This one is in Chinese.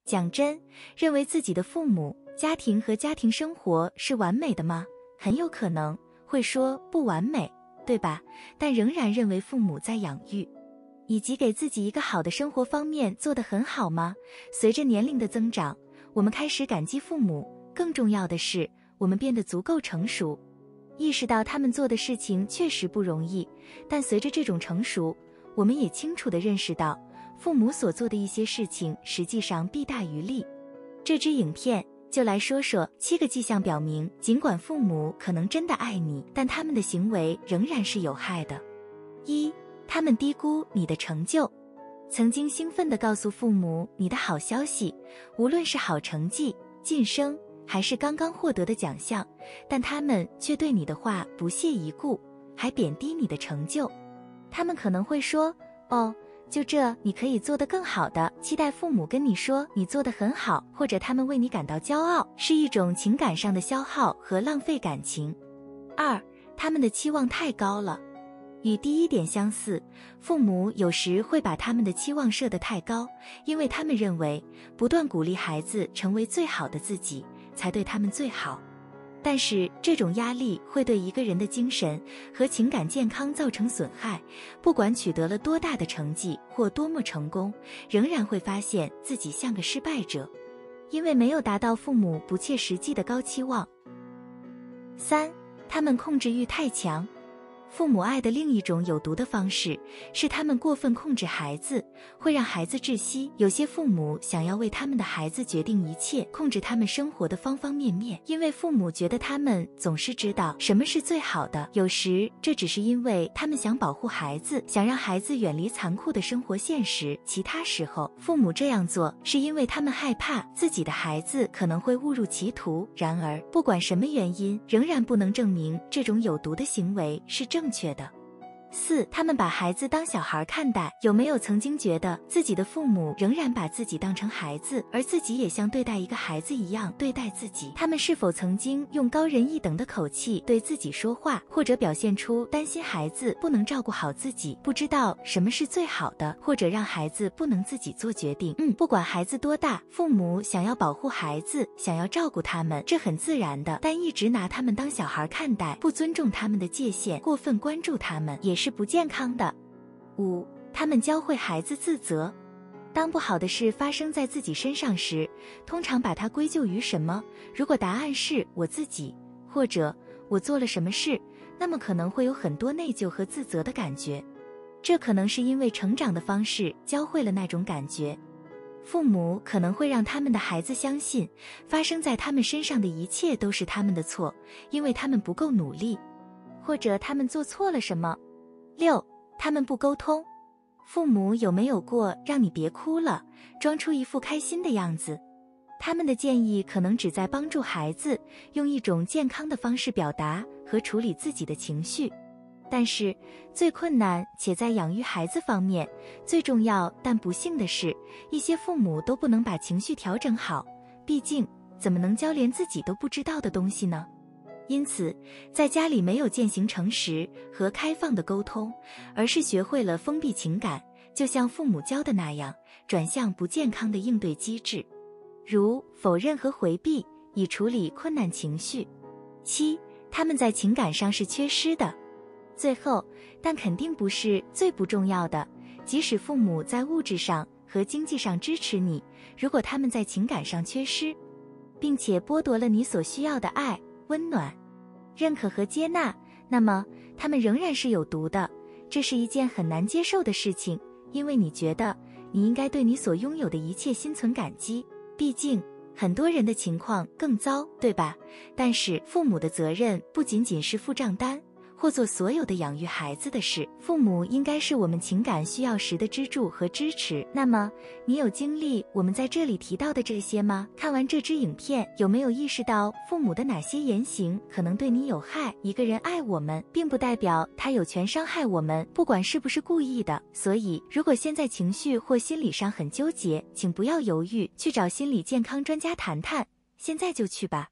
讲真，认为自己的父母、家庭和家庭生活是完美的吗？很有可能会说不完美，对吧？但仍然认为父母在养育以及给自己一个好的生活方面做得很好吗？随着年龄的增长，我们开始感激父母，更重要的是，我们变得足够成熟，意识到他们做的事情确实不容易，但随着这种成熟，我们也清楚地认识到，父母所做的一些事情实际上弊大于利。这支影片就来说说7个迹象表明，尽管父母可能真的爱你，但他们的行为仍然是有害的。1. 他们低估你的成就。曾经兴奋地告诉父母你的好消息，无论是好成绩、晋升，还是刚刚获得的奖项，但他们却对你的话不屑一顾，还贬低你的成就。他们可能会说，哦，就这，你可以做得更好的，期待父母跟你说你做得很好，或者他们为你感到骄傲，是一种情感上的消耗和浪费感情。2. 他们的期望太高了。与第一点相似，父母有时会把他们的期望设得太高，因为他们认为不断鼓励孩子成为最好的自己，才对他们最好。但是这种压力会对一个人的精神和情感健康造成损害，不管取得了多大的成绩或多么成功，仍然会发现自己像个失败者，因为没有达到父母不切实际的高期望。3. 他们控制欲太强。父母爱的另一种有毒的方式是他们过分控制孩子，会让孩子窒息。有些父母想要为他们的孩子决定一切，控制他们生活的方方面面，因为父母觉得他们总是知道什么是最好的。有时这只是因为他们想保护孩子，想让孩子远离残酷的生活现实。其他时候，父母这样做是因为他们害怕自己的孩子可能会误入歧途。然而，不管什么原因，仍然不能证明这种有毒的行为是正确的。4. 他们把孩子当小孩看待。有没有曾经觉得自己的父母仍然把自己当成孩子，而自己也像对待一个孩子一样对待自己？他们是否曾经用高人一等的口气对自己说话，或者表现出担心孩子不能照顾好自己，不知道什么是最好的，或者让孩子不能自己做决定？不管孩子多大，父母想要保护孩子，想要照顾他们，这很自然的，但一直拿他们当小孩看待，不尊重他们的界限，过分关注他们，也是不健康的。5. 他们教会孩子自责。当不好的事发生在自己身上时，通常把它归咎于什么？如果答案是我自己，或者我做了什么事，那么可能会有很多内疚和自责的感觉。这可能是因为成长的方式教会了那种感觉。父母可能会让他们的孩子相信，发生在他们身上的一切都是他们的错，因为他们不够努力，或者他们做错了什么。6. 他们不沟通。父母有没有过让你别哭了，装出一副开心的样子？他们的建议可能只在帮助孩子用一种健康的方式表达和处理自己的情绪，但是最困难且在养育孩子方面最重要但不幸的是，一些父母都不能把情绪调整好，毕竟怎么能教连自己都不知道的东西呢？因此，在家里没有践行诚实和开放的沟通，而是学会了封闭情感，就像父母教的那样，转向不健康的应对机制，如否认和回避，以处理困难情绪。7. 他们在情感上是缺失的。最后，但肯定不是最不重要的，即使父母在物质上和经济上支持你，如果他们在情感上缺失，并且剥夺了你所需要的爱、温暖、认可和接纳，那么他们仍然是有毒的。这是一件很难接受的事情，因为你觉得你应该对你所拥有的一切心存感激，毕竟很多人的情况更糟，对吧？但是父母的责任不仅仅是付账单或做所有的养育孩子的事，父母应该是我们情感需要时的支柱和支持。那么，你有经历我们在这里提到的这些吗？看完这支影片，有没有意识到父母的哪些言行可能对你有害？一个人爱我们，并不代表他有权伤害我们，不管是不是故意的。所以，如果现在情绪或心理上很纠结，请不要犹豫，去找心理健康专家谈谈，现在就去吧。